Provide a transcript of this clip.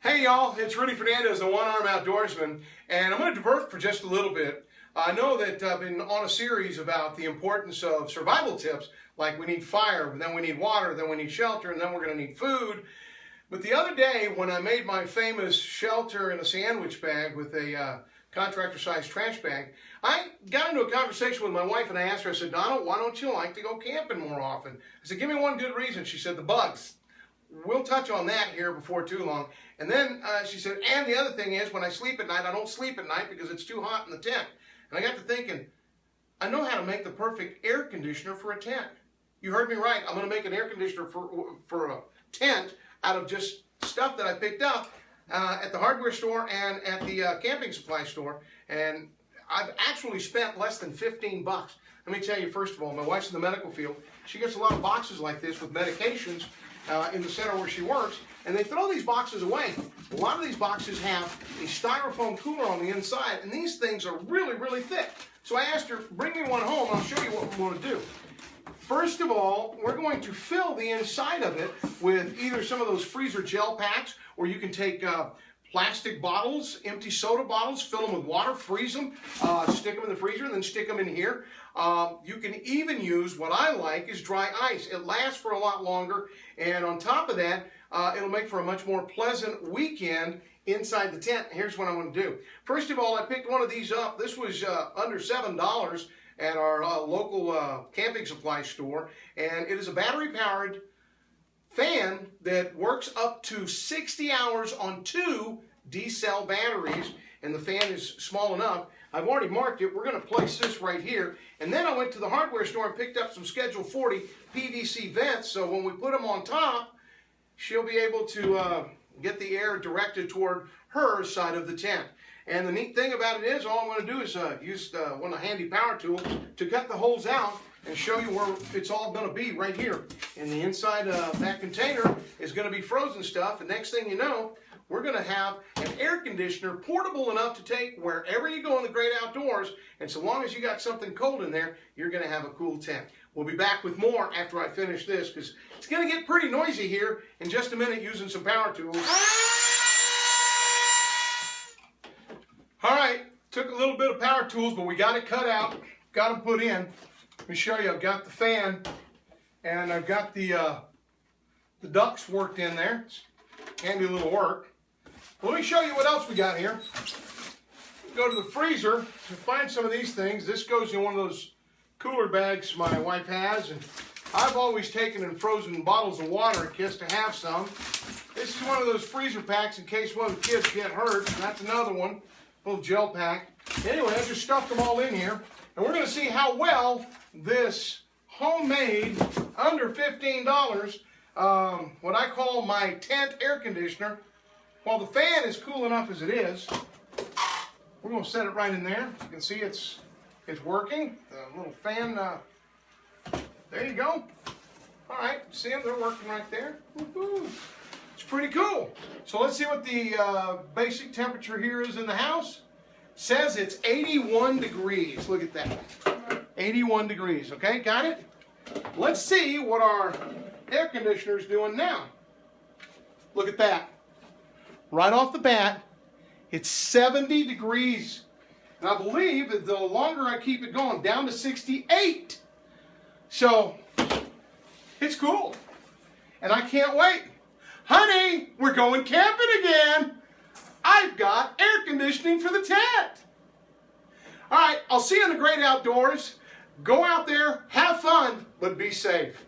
Hey y'all, it's Rudy Fernandez, the One-Armed Outdoorsman, and I'm going to divert for just a little bit. I know that I've been on a series about the importance of survival tips, like we need fire, then we need water, then we need shelter, and then we're going to need food. But the other day, when I made my famous shelter in a sandwich bag with a contractor-sized trash bag, I got into a conversation with my wife and I asked her, I said, Donna, why don't you like to go camping more often? I said, give me one good reason. She said, the bugs. We'll touch on that here before too long. And then she said, and the other thing is, when I sleep at night, I don't sleep at night because it's too hot in the tent. And I got to thinking, I know how to make the perfect air conditioner for a tent. You heard me right. I'm going to make an air conditioner for a tent out of just stuff that I picked up at the hardware store and at the camping supply store. And I've actually spent less than 15 bucks. Let me tell you, first of all, my wife's in the medical field. She gets a lot of boxes like this with medications in the center where she works, and they throw these boxes away. A lot of these boxes have a styrofoam cooler on the inside, and these things are really, really thick. So I asked her, bring me one home, and I'll show you what we want to do. First of all, we're going to fill the inside of it with either some of those freezer gel packs, or you can take plastic bottles, empty soda bottles, fill them with water, freeze them, stick them in the freezer, and then stick them in here. You can even use, what I like, is dry ice. It lasts for a lot longer, and on top of that, it'll make for a much more pleasant weekend inside the tent. Here's what I'm going to do. First of all, I picked one of these up. This was under $7 at our local camping supply store, and it is a battery-powered fan that works up to 60 hours on 2 D-cell batteries, and the fan is small enough. I've already marked it. We're going to place this right here. And then I went to the hardware store and picked up some Schedule 40 PVC vents, so when we put them on top, she'll be able to get the air directed toward her side of the tent. And the neat thing about it is, all I'm going to do is use one of the handy power tools to cut the holes out and show you where it's all going to be right here. And the inside of that container is going to be frozen stuff. And next thing you know, we're going to have an air conditioner portable enough to take wherever you go in the great outdoors. And so long as you got something cold in there, you're going to have a cool tent. We'll be back with more after I finish this, because it's going to get pretty noisy here in just a minute using some power tools. All right, took a little bit of power tools, but we got it cut out, got them put in. Let me show you. I've got the fan, and I've got the ducts worked in there. It's handy little work. Well, let me show you what else we got here. Go to the freezer to find some of these things. This goes in one of those cooler bags my wife has, and I've always taken and frozen bottles of water in case to have some. This is one of those freezer packs in case one of the kids get hurt. That's another one, a little gel pack. Anyway, I just stuffed them all in here, and we're going to see how well this homemade, under $15, what I call my tent air conditioner. While the fan is cool enough as it is, we're going to set it right in there. You can see it's working. The little fan, there you go. All right, see them? They're working right there. Woo-hoo. It's pretty cool. So let's see what the basic temperature here is in the house. Says it's 81 degrees. Look at that. 81 degrees, okay? Got it? Let's see what our air conditioner is doing now. Look at that. Right off the bat, it's 70 degrees. And I believe that the longer I keep it going, down to 68. So, it's cool. And I can't wait. Honey, we're going camping again. I've got air conditioning for the tent. All right, I'll see you in the great outdoors. Go out there, have fun, but be safe.